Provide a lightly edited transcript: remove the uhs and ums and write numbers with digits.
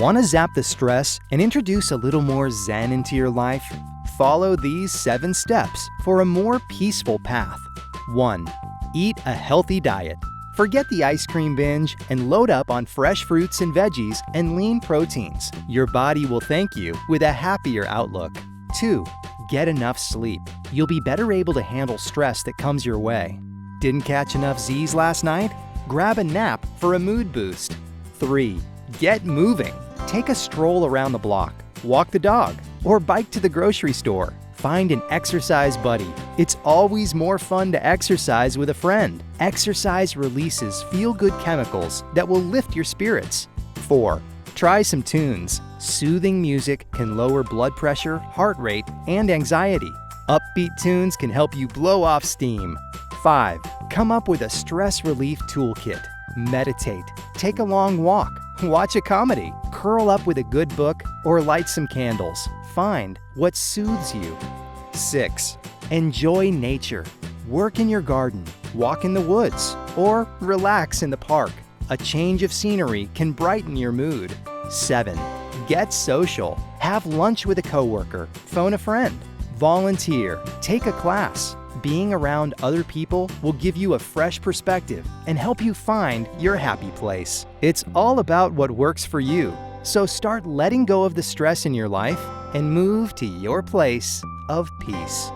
Want to zap the stress and introduce a little more zen into your life? Follow these 7 steps for a more peaceful path. 1. Eat a healthy diet. Forget the ice cream binge and load up on fresh fruits and veggies and lean proteins. Your body will thank you with a happier outlook. 2. Get enough sleep. You'll be better able to handle stress that comes your way. Didn't catch enough Z's last night? Grab a nap for a mood boost. 3. Get moving. Take a stroll around the block, walk the dog, or bike to the grocery store. Find an exercise buddy. It's always more fun to exercise with a friend. Exercise releases feel-good chemicals that will lift your spirits. 4. Try some tunes. Soothing music can lower blood pressure, heart rate, and anxiety. Upbeat tunes can help you blow off steam. 5. Come up with a stress relief toolkit. Meditate. Take a long walk. Watch a comedy. Curl up with a good book or light some candles. Find what soothes you. 6. Enjoy nature. Work in your garden, walk in the woods, or relax in the park. A change of scenery can brighten your mood. 7. Get social. Have lunch with a coworker, phone a friend, volunteer, take a class. Being around other people will give you a fresh perspective and help you find your happy place. It's all about what works for you. So start letting go of the stress in your life and move to your place of peace.